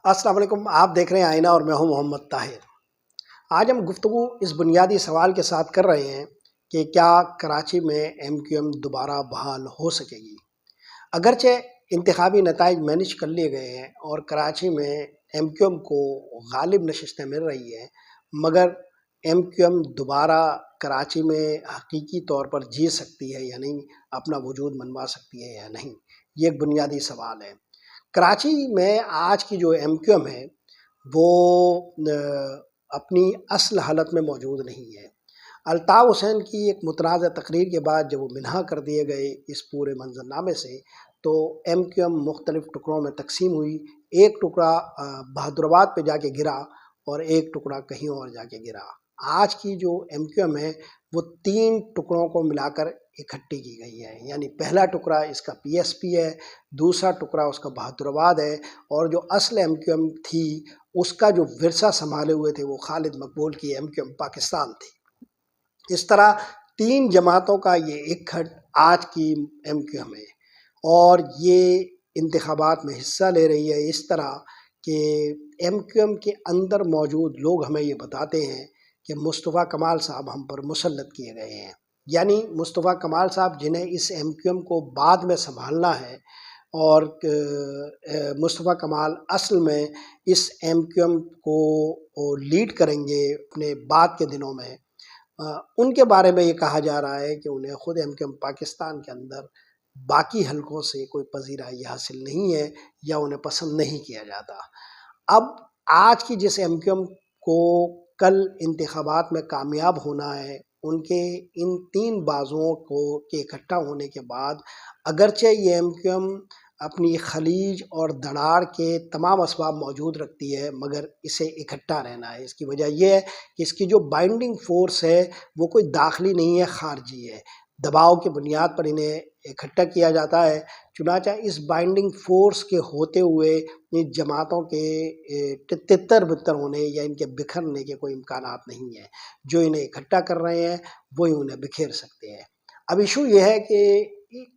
السلام علیکم، آپ دیکھ رہے ہیں آئینہ اور میں ہوں محمد طاہر۔ آج ہم گفتگو اس بنیادی سوال کے ساتھ کر رہے ہیں کہ کیا کراچی میں ایم کیو ایم دوبارہ بحال ہو سکے گی؟ اگرچہ انتخابی نتائج مینیج کر لیے گئے ہیں اور کراچی میں ایم کیو ایم کو غالب نشستیں مل رہی ہیں، مگر ایم کیو ایم دوبارہ کراچی میں حقیقی طور پر جی سکتی ہے یا نہیں، اپنا وجود منوا سکتی ہے یا نہیں، یہ ایک بنیادی سوال ہے۔ کراچی میں آج کی جو ایم کیو ایم ہے وہ اپنی اصل حالت میں موجود نہیں ہے۔ الطاف حسین کی ایک متنازع تقریر کے بعد جب وہ منہا کر دیے گئے اس پورے منظرنامے سے، تو ایم کیو ایم مختلف ٹکڑوں میں تقسیم ہوئی۔ ایک ٹکڑا بہادرآباد پہ جا کے گرا اور ایک ٹکڑا کہیں اور جا کے گرا۔ آج کی جو ایم کیو ایم ہے وہ تین ٹکڑوں کو ملا کر اکٹھی کی گئی ہے، یعنی پہلا ٹکڑا اس کا پی ایس پی ہے، دوسرا ٹکڑا اس کا بہادرآباد ہے، اور جو اصل ایم کیو ایم تھی اس کا جو ورثہ سنبھالے ہوئے تھے وہ خالد مقبول کی ایم کیو ایم پاکستان تھی۔ اس طرح تین جماعتوں کا یہ اکٹھ آج کی ایم کیو ایم ہے، اور یہ انتخابات میں حصہ لے رہی ہے اس طرح کہ ایم کیو ایم کے اندر موجود لوگ ہمیں یہ بتاتے ہیں کہ مصطفیٰ کمال صاحب ہم پر مسلط کیے گئے ہیں، یعنی مصطفیٰ کمال صاحب جنہیں اس ایم کیو ایم کو بعد میں سنبھالنا ہے، اور مصطفیٰ کمال اصل میں اس ایم کیو ایم کو لیڈ کریں گے اپنے بعد کے دنوں میں، ان کے بارے میں یہ کہا جا رہا ہے کہ انہیں خود ایم کیو ایم پاکستان کے اندر باقی حلقوں سے کوئی پذیرائی حاصل نہیں ہے یا انہیں پسند نہیں کیا جاتا۔ اب آج کی جس ایم کیو ایم کو کل انتخابات میں کامیاب ہونا ہے، ان کے ان تین بازوؤں کے اکٹھا ہونے کے بعد اگرچہ یہ ایم کیو ایم اپنی خلیج اور دڑاڑ کے تمام اسباب موجود رکھتی ہے، مگر اسے اکٹھا رہنا ہے۔ اس کی وجہ یہ ہے کہ اس کی جو بائنڈنگ فورس ہے وہ کوئی داخلی نہیں ہے، خارجی ہے۔ دباؤ کی بنیاد پر انہیں اکٹھا کیا جاتا ہے، چنانچہ اس بائنڈنگ فورس کے ہوتے ہوئے ان جماعتوں کے تتر بتر ہونے یا ان کے بکھرنے کے کوئی امکانات نہیں ہیں۔ جو انہیں اکٹھا کر رہے ہیں وہی انہیں بکھیر سکتے ہیں۔ اب ایشو یہ ہے کہ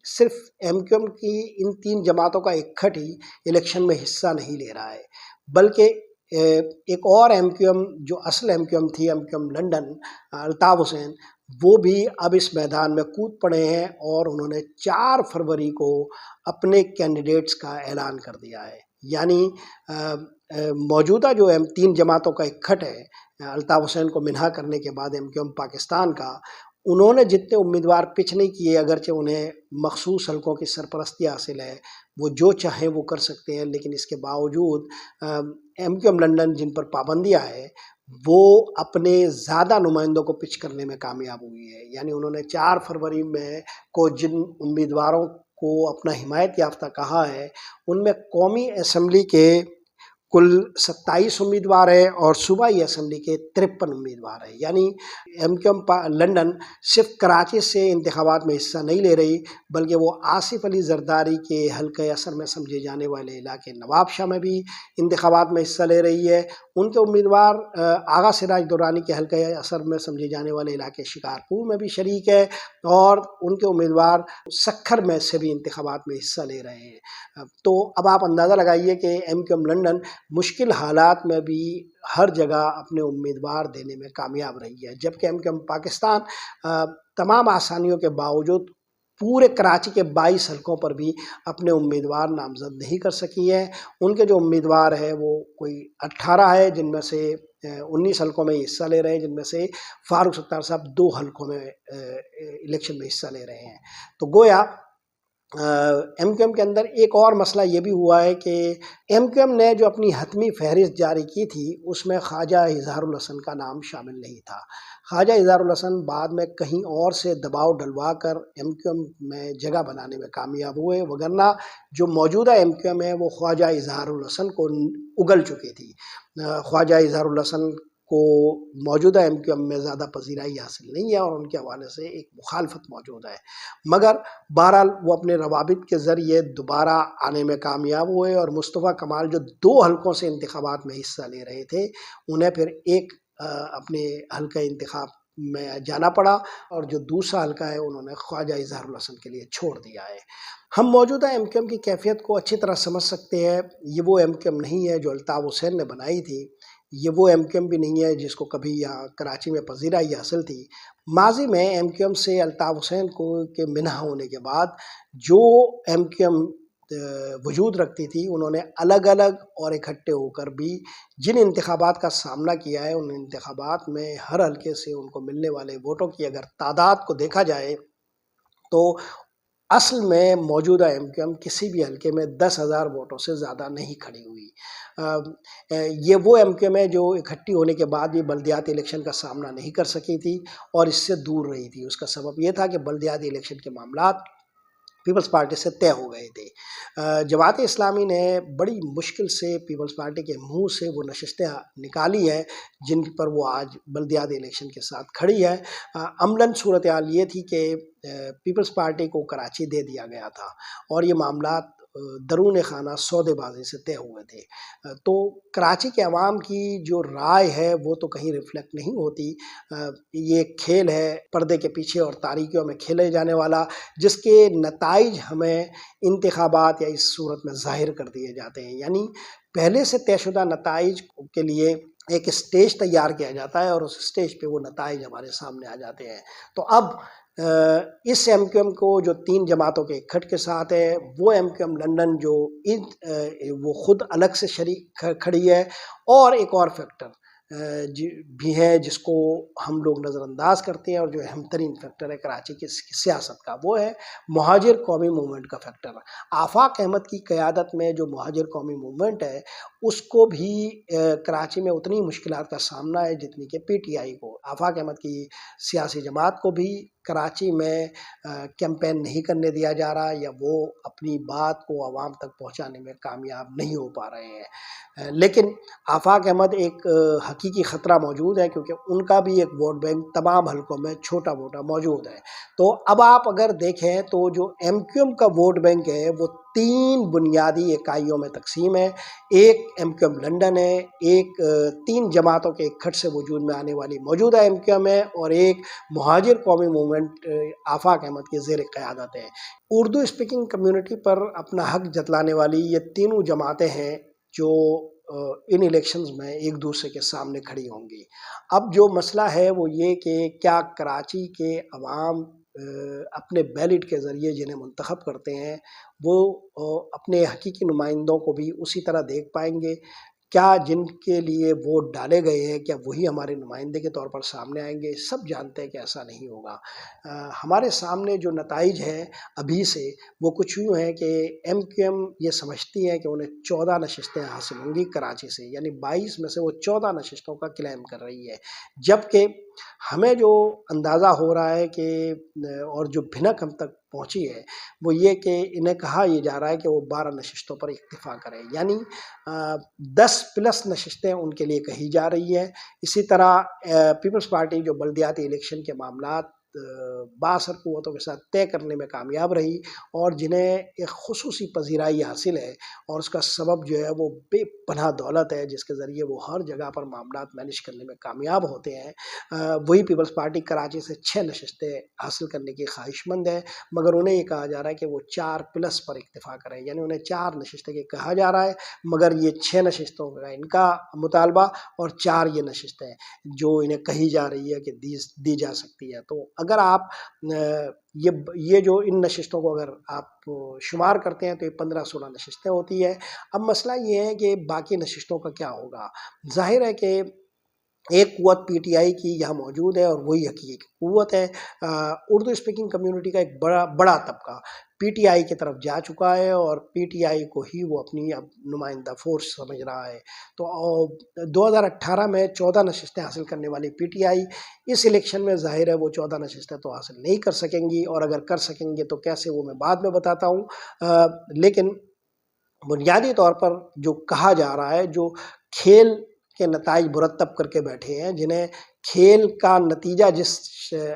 صرف ایم کیو ایم کی ان تین جماعتوں کا اکٹھ ہی الیکشن میں حصہ نہیں لے رہا ہے، بلکہ ایک اور ایم کیو ایم جو اصل ایم کیو ایم تھی، M Q M London, Altaf Hussain, وہ بھی اب اس میدان میں کود پڑے ہیں اور انہوں نے 4 فروری کو اپنے کینڈیڈیٹس کا اعلان کر دیا ہے۔ یعنی موجودہ جو تین جماعتوں کا اکٹھ ہے، الطاف حسین کو منہا کرنے کے بعد ایم کیو ایم پاکستان کا، انہوں نے جتنے امیدوار پچ نہیں کیے، اگرچہ انہیں مخصوص حلقوں کی سرپرستی حاصل ہے، وہ جو چاہیں وہ کر سکتے ہیں، لیکن اس کے باوجود ایم کیو ایم لنڈن جن پر پابندیاں ہیں وہ اپنے زیادہ نمائندوں کو پچ کرنے میں کامیاب ہوئی ہے۔ یعنی انہوں نے 4 فروری میں کو جن امیدواروں کو اپنا حمایت یافتہ کہا ہے، ان میں قومی اسمبلی کے کل 27 امیدوار ہیں اور صوبائی اسمبلی کے 53 امیدوار ہیں۔ یعنی ایم کیو ایم لنڈن صرف کراچی سے انتخابات میں حصہ نہیں لے رہی، بلکہ وہ آصف علی زرداری کے حلقہ اثر میں سمجھے جانے والے علاقے نواب شاہ میں بھی انتخابات میں حصہ لے رہی ہے۔ ان کے امیدوار آغا سراج درانی کے حلقہ اثر میں سمجھے جانے والے علاقے شکارپور میں بھی شریک ہے، اور ان کے امیدوار سکھر میں سے بھی انتخابات میں حصہ لے رہے ہیں۔ تو اب آپ اندازہ لگائیے کہ ایم کیو ایم لنڈن مشکل حالات میں بھی ہر جگہ اپنے امیدوار دینے میں کامیاب رہی ہے، جبکہ ایم کیو ایم پاکستان تمام آسانیوں کے باوجود پورے کراچی کے 22 حلقوں پر بھی اپنے امیدوار نامزد نہیں کر سکی ہیں۔ ان کے جو امیدوار ہیں وہ کوئی 18 ہے، جن میں سے 19 حلقوں میں حصہ لے رہے ہیں، جن میں سے فاروق ستار صاحب 2 حلقوں میں الیکشن میں حصہ لے رہے ہیں۔ تو گویا ایم کیو ایم کے اندر ایک اور مسئلہ یہ بھی ہوا ہے کہ ایم کیو ایم نے جو اپنی حتمی فہرست جاری کی تھی اس میں خواجہ اظہار الحسن کا نام شامل نہیں تھا۔ خواجہ اظہار الحسن بعد میں کہیں اور سے دباؤ ڈلوا کر ایم کیو ایم میں جگہ بنانے میں کامیاب ہوئے، وگرنہ جو موجودہ ایم کیو ایم ہے وہ خواجہ اظہار الحسن کو اگل چکی تھی۔ خواجہ اظہار الحسن کو موجودہ ایم کیو ایم میں زیادہ پذیرائی حاصل نہیں ہے اور ان کے حوالے سے ایک مخالفت موجود ہے، مگر بہرحال وہ اپنے روابط کے ذریعے دوبارہ آنے میں کامیاب ہوئے، اور مصطفیٰ کمال جو 2 حلقوں سے انتخابات میں حصہ لے رہے تھے انہیں پھر ایک اپنے حلقہ انتخاب میں جانا پڑا اور جو دوسرا حلقہ ہے انہوں نے خواجہ اظہار الحسن کے لیے چھوڑ دیا ہے۔ ہم موجودہ ایم کیو ایم کی کیفیت کو اچھی طرح سمجھ سکتے ہیں۔ یہ وہ ایم کیو ایم نہیں ہے جو الطاف حسین نے بنائی تھی، یہ وہ ایم کیو ایم بھی نہیں ہے جس کو کبھی یہاں کراچی میں پذیرائی حاصل تھی۔ ماضی میں ایم کیو ایم سے الطاف حسین کو کے منح ہونے کے بعد جو ایم کیو ایم وجود رکھتی تھی، انہوں نے الگ الگ اور اکٹھے ہو کر بھی جن انتخابات کا سامنا کیا ہے، ان انتخابات میں ہر حلقے سے ان کو ملنے والے ووٹوں کی اگر تعداد کو دیکھا جائے تو اصل میں موجودہ ایم کیو ایم کسی بھی حلقے میں 10,000 ووٹوں سے زیادہ نہیں کھڑی ہوئی۔ یہ وہ ایم کیو ایم ہے جو اکٹھی ہونے کے بعد بھی بلدیاتی الیکشن کا سامنا نہیں کر سکی تھی اور اس سے دور رہی تھی۔ اس کا سبب یہ تھا کہ بلدیاتی الیکشن کے معاملات پیپلز پارٹی سے طے ہو گئے تھے۔ جماعت اسلامی نے بڑی مشکل سے پیپلز پارٹی کے منہ سے وہ نشستیں نکالی ہیں جن پر وہ آج بلدیاتی الیکشن کے ساتھ کھڑی ہے۔ عملاً صورتحال یہ تھی کہ پیپلز پارٹی کو کراچی دے دیا گیا تھا اور یہ معاملات درون خانہ سودے بازی سے طے ہوئے تھے۔ تو کراچی کے عوام کی جو رائے ہے وہ تو کہیں ریفلیکٹ نہیں ہوتی۔ یہ کھیل ہے پردے کے پیچھے اور تاریکیوں میں کھیلے جانے والا، جس کے نتائج ہمیں انتخابات یا اس صورت میں ظاہر کر دیے جاتے ہیں۔ یعنی پہلے سے طے شدہ نتائج کے لیے ایک اسٹیج تیار کیا جاتا ہے اور اس اسٹیج پہ وہ نتائج ہمارے سامنے آ جاتے ہیں۔ تو اب اس ایم کیو ایم کو جو 3 جماعتوں کے اکٹھ کے ساتھ ہے، وہ ایم کیو ایم لنڈن جو وہ خود الگ سے شریک کھڑی ہے، اور ایک اور فیکٹر بھی ہے جس کو ہم لوگ نظر انداز کرتے ہیں اور جو اہم ترین فیکٹر ہے کراچی کی سیاست کا، وہ ہے مہاجر قومی موومنٹ کا فیکٹر۔ آفاق احمد کی قیادت میں جو مہاجر قومی موومنٹ ہے اس کو بھی کراچی میں اتنی مشکلات کا سامنا ہے جتنی کہ پی ٹی آئی کو۔ آفاق احمد کی سیاسی جماعت کو بھی کراچی میں کیمپین نہیں کرنے دیا جا رہا، یا وہ اپنی بات کو عوام تک پہنچانے میں کامیاب نہیں ہو پا رہے ہیں۔ لیکن آفاق احمد ایک حقیقی خطرہ موجود ہے کیونکہ ان کا بھی ایک ووٹ بینک تمام حلقوں میں چھوٹا موٹا موجود ہے۔ تو اب آپ اگر دیکھیں تو جو ایم کیو ایم کا ووٹ بینک ہے وہ 3 بنیادی اکائیوں میں تقسیم ہے۔ ایک ایم کیو ایم لنڈن ہے، ایک 3 جماعتوں کے اکٹھ سے وجود میں آنے والی موجودہ ایم کیو ایم ہے، اور ایک مہاجر قومی موومنٹ آفاق احمد کے زیر قیادت ہے۔ اردو اسپیکنگ کمیونٹی پر اپنا حق جتلانے والی یہ تینوں جماعتیں ہیں جو ان الیکشنز میں ایک دوسرے کے سامنے کھڑی ہوں گی۔ اب جو مسئلہ ہے وہ یہ کہ کیا کراچی کے عوام اپنے بیلٹ کے ذریعے جنہیں منتخب کرتے ہیں وہ اپنے حقیقی نمائندوں کو بھی اسی طرح دیکھ پائیں گے؟ کیا جن کے لیے ووٹ ڈالے گئے ہیں کیا وہی ہمارے نمائندے کے طور پر سامنے آئیں گے؟ سب جانتے ہیں کہ ایسا نہیں ہوگا۔ ہمارے سامنے جو نتائج ہیں ابھی سے وہ کچھ یوں ہیں کہ ایم کیو ایم یہ سمجھتی ہے کہ انہیں 14 نشستیں حاصل ہوں گی کراچی سے، یعنی 22 میں سے وہ 14 نشستوں کا کلیم کر رہی ہے، جبکہ ہمیں جو اندازہ ہو رہا ہے کہ اور جو بھنک ہم تک پہنچی ہے وہ یہ کہ انہیں کہا یہ جا رہا ہے کہ وہ 12 نشستوں پر اکتفا کریں، یعنی 10+ نشستیں ان کے لیے کہی جا رہی ہیں۔ اسی طرح پیپلز پارٹی جو بلدیاتی الیکشن کے معاملات بااثر قوتوں کے ساتھ طے کرنے میں کامیاب رہی اور جنہیں ایک خصوصی پذیرائی حاصل ہے، اور اس کا سبب جو ہے وہ بے پناہ دولت ہے جس کے ذریعے وہ ہر جگہ پر معاملات مینیج کرنے میں کامیاب ہوتے ہیں، وہی پیپلز پارٹی کراچی سے 6 نشستیں حاصل کرنے کی خواہش مند ہے، مگر انہیں یہ کہا جا رہا ہے کہ وہ 4+ پر اکتفا کریں، یعنی انہیں 4 نشستیں کے کہا جا رہا ہے مگر یہ 6 نشستوں کا ان کا مطالبہ اور 4 یہ نشستیں جو انہیں کہی جا رہی ہے کہ دی جا سکتی ہے۔ تو اگر آپ یہ جو ان نشستوں کو اگر آپ شمار کرتے ہیں تو یہ 15-16 نشستیں ہوتی ہے۔ اب مسئلہ یہ ہے کہ باقی نشستوں کا کیا ہوگا؟ ظاہر ہے کہ ایک قوت پی ٹی آئی کی یہاں موجود ہے اور وہی حقیقی قوت ہے۔ اردو اسپیکنگ کمیونٹی کا ایک بڑا طبقہ پی ٹی آئی کی طرف جا چکا ہے اور پی ٹی آئی کو ہی وہ اپنی اب نمائندہ فورس سمجھ رہا ہے۔ تو 2018 میں 14 نشستیں حاصل کرنے والی P T I us election میں ظاہر ہے وہ 14 نشستیں تو حاصل نہیں کر سکیں گی، اور اگر کر سکیں گے تو کیسے وہ میں بعد میں بتاتا ہوں۔ لیکن بنیادی طور پر جو کہا جا رہا ہے، جو کھیل کے نتائج مرتب کر کے بیٹھے ہیں، جنہیں کھیل کا نتیجہ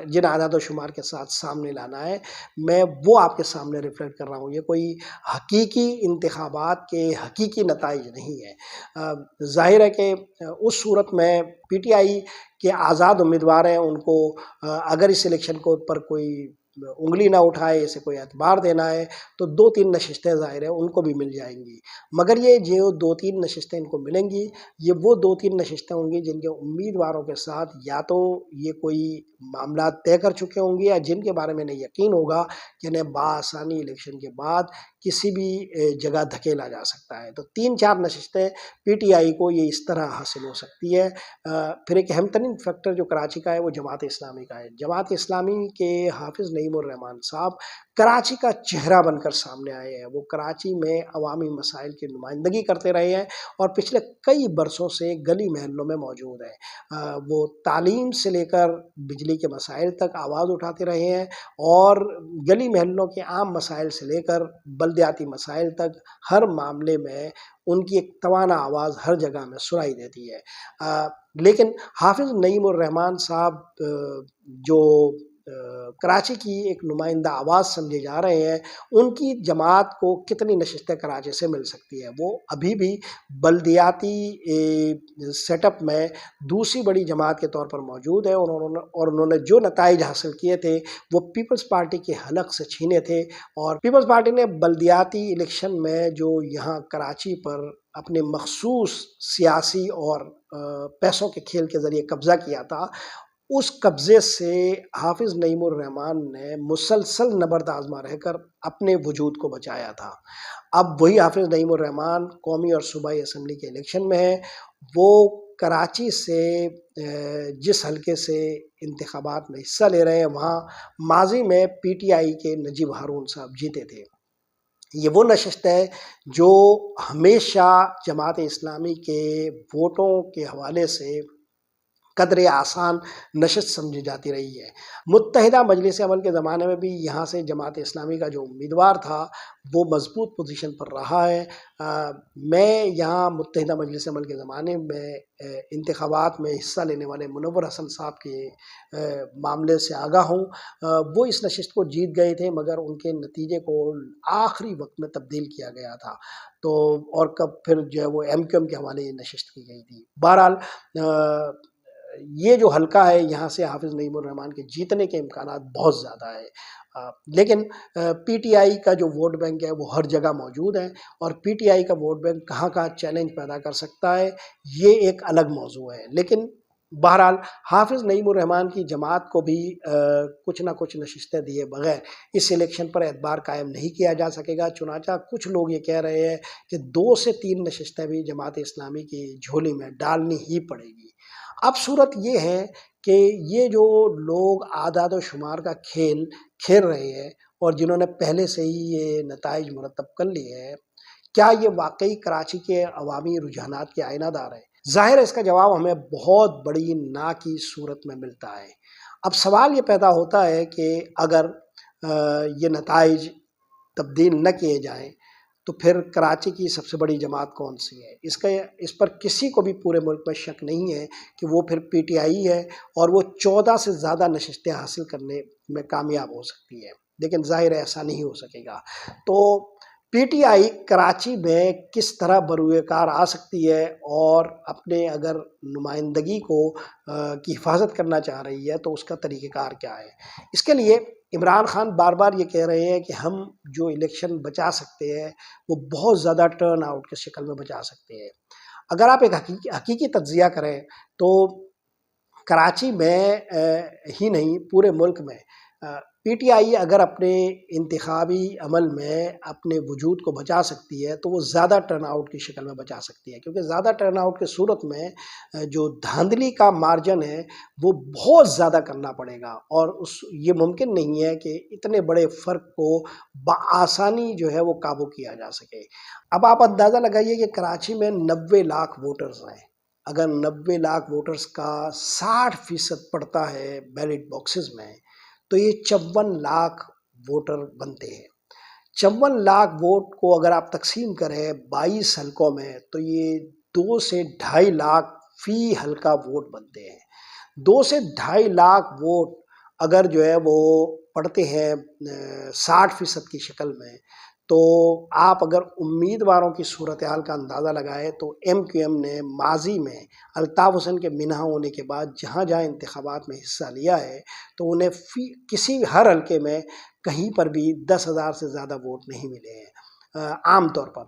جن اعداد و شمار کے ساتھ سامنے لانا ہے، میں وہ آپ کے سامنے ریفلیکٹ کر رہا ہوں۔ یہ کوئی حقیقی انتخابات کے حقیقی نتائج نہیں ہے۔ ظاہر ہے کہ اس صورت میں پی ٹی آئی کے آزاد امیدوار ہیں، ان کو اگر اس الیکشن کو پر کوئی انگلی نہ اٹھائے، اسے کوئی اعتبار دینا ہے، تو 2-3 نشستیں ظاہر ہے ان کو بھی مل جائیں گی۔ مگر یہ جو 2-3 نشستیں ان کو ملیں گی، یہ وہ 2-3 نشستیں ہوں گی جن کے امیدواروں کے ساتھ یا تو یہ کوئی معاملات طے کر چکے ہوں گے، یا جن کے بارے میں انہیں یقین ہوگا کہ انہیں بآسانی الیکشن کے بعد کسی بھی جگہ دھکیلا جا سکتا ہے۔ تو 3-4 نشستیں پی ٹی آئی کو یہ اس طرح حاصل ہو سکتی ہے۔ پھر ایک اہم ترین فیکٹر جو کراچی کا ہے وہ جماعت اسلامی کا ہے۔ جماعت اسلامی کے حافظ نعیم الرحمن صاحب کراچی کا چہرہ بن کر سامنے آئے ہیں۔ وہ کراچی میں عوامی مسائل کی نمائندگی کرتے رہے ہیں اور پچھلے کئی برسوں سے گلی محلوں میں موجود ہیں۔ وہ تعلیم سے لے کر بجلی کے مسائل تک آواز اٹھاتے رہے ہیں، اور گلی محلوں کے عام مسائل سے لے کر بلدیاتی مسائل تک ہر معاملے میں ان کی ایک توانا آواز ہر جگہ میں سنائی دیتی ہے۔ لیکن حافظ نعیم الرحمن صاحب جو کراچی کی ایک نمائندہ آواز سمجھے جا رہے ہیں، ان کی جماعت کو کتنی نشستیں کراچی سے مل سکتی ہے؟ وہ ابھی بھی بلدیاتی سیٹ اپ میں دوسری بڑی جماعت کے طور پر موجود ہے، اور انہوں نے جو نتائج حاصل کیے تھے وہ پیپلز پارٹی کے حلق سے چھینے تھے، اور پیپلز پارٹی نے بلدیاتی الیکشن میں جو یہاں کراچی پر اپنے مخصوص سیاسی اور پیسوں کے کھیل کے ذریعے قبضہ کیا تھا، اس قبضے سے حافظ نعیم الرحمن نے مسلسل نبرد آزما رہ کر اپنے وجود کو بچایا تھا۔ اب وہی حافظ نعیم الرحمن قومی اور صوبائی اسمبلی کے الیکشن میں ہے۔ وہ کراچی سے جس حلقے سے انتخابات میں حصہ لے رہے ہیں، وہاں ماضی میں پی ٹی آئی کے نجیب ہارون صاحب جیتے تھے۔ یہ وہ نشست ہے جو ہمیشہ جماعت اسلامی کے ووٹوں کے حوالے سے قدر آسان نشست سمجھی جاتی رہی ہے۔ متحدہ مجلس عمل کے زمانے میں بھی یہاں سے جماعت اسلامی کا جو امیدوار تھا وہ مضبوط پوزیشن پر رہا ہے۔ میں یہاں متحدہ مجلس عمل کے زمانے میں انتخابات میں حصہ لینے والے منور حسن صاحب کے معاملے سے آگاہ ہوں۔ وہ اس نشست کو جیت گئے تھے، مگر ان کے نتیجے کو آخری وقت میں تبدیل کیا گیا تھا، تو اور پھر جو ہے وہ ایم کیو ایم کے حوالے یہ نشست کی گئی تھی۔ بہرحال یہ جو حلقہ ہے، یہاں سے حافظ نعیم الرحمن کے جیتنے کے امکانات بہت زیادہ ہے، لیکن پی ٹی آئی کا جو ووٹ بینک ہے وہ ہر جگہ موجود ہے، اور پی ٹی آئی کا ووٹ بینک کہاں کہاں چیلنج پیدا کر سکتا ہے یہ ایک الگ موضوع ہے۔ لیکن بہرحال حافظ نعیم الرحمن کی جماعت کو بھی کچھ نہ کچھ نشستیں دیے بغیر اس الیکشن پر اعتبار قائم نہیں کیا جا سکے گا۔ چنانچہ کچھ لوگ یہ کہہ رہے ہیں کہ 2 سے 3 نشستیں بھی جماعت اسلامی کی جھولی میں ڈالنی ہی پڑے گی۔ اب صورت یہ ہے کہ یہ جو لوگ اعداد و شمار کا کھیل کھیل رہے ہیں اور جنہوں نے پہلے سے ہی یہ نتائج مرتب کر لیے ہیں، کیا یہ واقعی کراچی کے عوامی رجحانات کے آئینہ دار ہے؟ ظاہر ہے اس کا جواب ہمیں بہت بڑی نا کی صورت میں ملتا ہے۔ اب سوال یہ پیدا ہوتا ہے کہ اگر یہ نتائج تبدیل نہ کیے جائیں تو پھر کراچی کی سب سے بڑی جماعت کون سی ہے؟ اس پر کسی کو بھی پورے ملک میں شک نہیں ہے کہ وہ پھر پی ٹی آئی ہے، اور وہ 14 سے زیادہ نشستیں حاصل کرنے میں کامیاب ہو سکتی ہے، لیکن ظاہر ہے ایسا نہیں ہو سکے گا۔ تو پی ٹی آئی کراچی میں کس طرح بروئے کار آ سکتی ہے، اور اپنے اگر نمائندگی کی حفاظت کرنا چاہ رہی ہے تو اس کا طریقہ کار کیا ہے؟ اس کے لیے عمران خان بار بار یہ کہہ رہے ہیں کہ ہم جو الیکشن بچا سکتے ہیں وہ بہت زیادہ ٹرن آؤٹ کے شکل میں بچا سکتے ہیں۔ اگر آپ ایک حقیقی تجزیہ کریں تو کراچی میں ہی نہیں پورے ملک میں پی ٹی آئی اگر اپنے انتخابی عمل میں اپنے وجود کو بچا سکتی ہے تو وہ زیادہ ٹرن آؤٹ کی شکل میں بچا سکتی ہے، کیونکہ زیادہ ٹرن آؤٹ کی صورت میں جو دھاندلی کا مارجن ہے وہ بہت زیادہ کرنا پڑے گا، اور یہ ممکن نہیں ہے کہ اتنے بڑے فرق کو بآسانی جو ہے وہ قابو کیا جا سکے۔ اب آپ اندازہ لگائیے کہ کراچی میں 90 لاکھ ووٹرز ہیں۔ اگر 90 لاکھ ووٹرز کا 60% پڑتا ہے بیلٹ باکسز میں تو یہ 54 لاکھ ووٹر بنتے ہیں۔ 54 لاکھ ووٹ کو اگر آپ تقسیم کریں 22 حلقوں میں تو یہ 2 سے 2.5 لاکھ فی حلقہ ووٹ بنتے ہیں۔ 2 سے 2.5 لاکھ ووٹ اگر جو ہے وہ پڑتے ہیں 60% کی شکل میں، تو آپ اگر امیدواروں کی صورتحال کا اندازہ لگائے تو ایم کیو ایم نے ماضی میں الطاف حسین کے منہا ہونے کے بعد جہاں جہاں انتخابات میں حصہ لیا ہے تو انہیں کسی ہر حلقے میں کہیں پر بھی 10,000 سے زیادہ ووٹ نہیں ملے ہیں۔ عام طور پر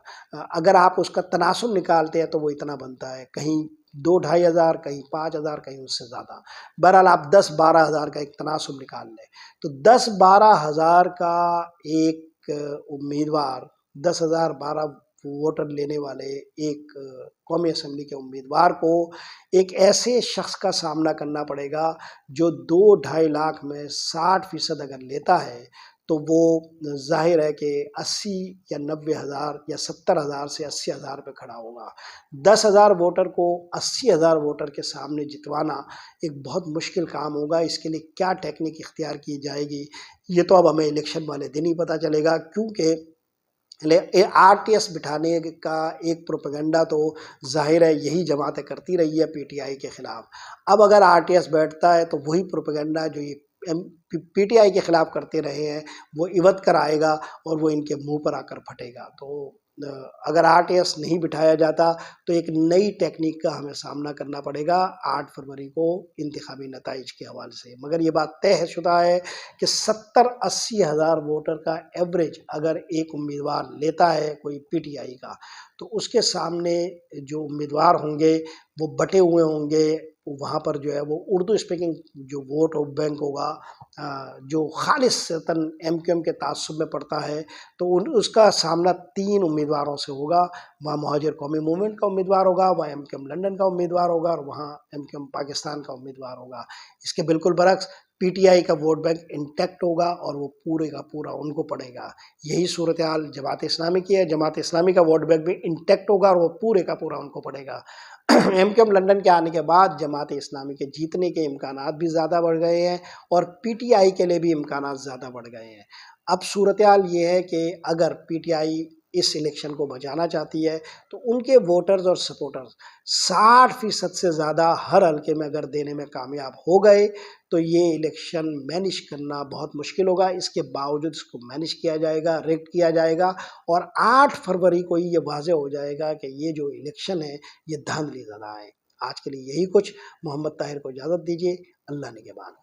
اگر آپ اس کا تناسب نکالتے ہیں تو وہ اتنا بنتا ہے، کہیں 2-2.5 ہزار، کہیں 5,000، کہیں اس سے زیادہ۔ بہرحال آپ 10-12 ہزار کا ایک تناسب نکال لیں تو 10-12 ہزار کا ایک امیدوار، 10,000 12 ووٹر لینے والے ایک قومی اسمبلی کے امیدوار کو ایک ایسے شخص کا سامنا کرنا پڑے گا جو 2-2.5 لاکھ میں 60% اگر لیتا ہے تو وہ ظاہر ہے کہ 80 یا 90 ہزار یا 70 ہزار سے 80 ہزار پہ کھڑا ہوگا۔ 10,000 ووٹر کو 80 ہزار ووٹر کے سامنے جتوانا ایک بہت مشکل کام ہوگا۔ اس کے لیے کیا ٹیکنیک اختیار کی جائے گی یہ تو اب ہمیں الیکشن والے دن ہی پتہ چلے گا، کیونکہ آر ٹی ایس بٹھانے کا ایک پروپیگنڈا تو ظاہر ہے یہی جماعتیں کرتی رہی ہے پی ٹی آئی کے خلاف۔ اب اگر آر ٹی ایس بیٹھتا ہے تو وہی پروپیگنڈا جو یہ پی ٹی آئی کے خلاف کرتے رہے ہیں وہ عوض کر آئے گا اور وہ ان کے منہ پر آ کر پھٹے گا۔ تو اگر آر ٹی ایس نہیں بٹھایا جاتا تو ایک نئی ٹیکنیک کا ہمیں سامنا کرنا پڑے گا 8 فروری کو انتخابی نتائج کے حوالے سے۔ مگر یہ بات طے شدہ ہے کہ 70-80 ہزار ووٹر کا ایوریج اگر ایک امیدوار لیتا ہے کوئی پی ٹی آئی کا، تو اس کے سامنے جو امیدوار ہوں گے وہ بٹے ہوئے ہوں گے۔ وہاں پر جو ہے وہ اردو اسپیکنگ جو ووٹ بینک ہوگا جو خالصتاً ایم کیو ایم کے تعصب میں پڑتا ہے، تو اس کا سامنا 3 امیدواروں سے ہوگا۔ وہاں مہاجر قومی موومنٹ کا امیدوار ہوگا، وہاں ایم کیو ایم لنڈن کا امیدوار ہوگا، اور وہاں ایم کیو ایم پاکستان کا امیدوار ہوگا۔ اس کے بالکل برعکس پی ٹی آئی کا ووٹ بینک انٹیکٹ ہوگا اور وہ پورے کا پورا ان کو پڑے گا۔ یہی صورتحال جماعت اسلامی کی ہے، جماعت اسلامی کا ووٹ بینک بھی انٹیکٹ ہوگا اور وہ پورے کا پورا ان کو پڑے گا۔ ایم کیو ایم لنڈن کے آنے کے بعد جماعت اسلامی کے جیتنے کے امکانات بھی زیادہ بڑھ گئے ہیں اور پی ٹی آئی کے لیے بھی امکانات زیادہ بڑھ گئے ہیں۔ اب صورتحال یہ ہے کہ اگر P T I us election کو بچانا چاہتی ہے تو ان کے ووٹرز اور سپورٹرز 60% سے زیادہ ہر حلقے میں اگر دینے میں کامیاب ہو گئے تو یہ الیکشن مینیج کرنا بہت مشکل ہوگا۔ اس کے باوجود اس کو مینیج کیا جائے گا، ریگڈ کیا جائے گا، اور 8 فروری کو یہ واضح ہو جائے گا کہ یہ جو الیکشن ہے یہ دھاندلی زدہ ہے۔ آج کے لیے یہی کچھ۔ محمد طاہر کو اجازت دیجیے۔ اللہ نگہبان۔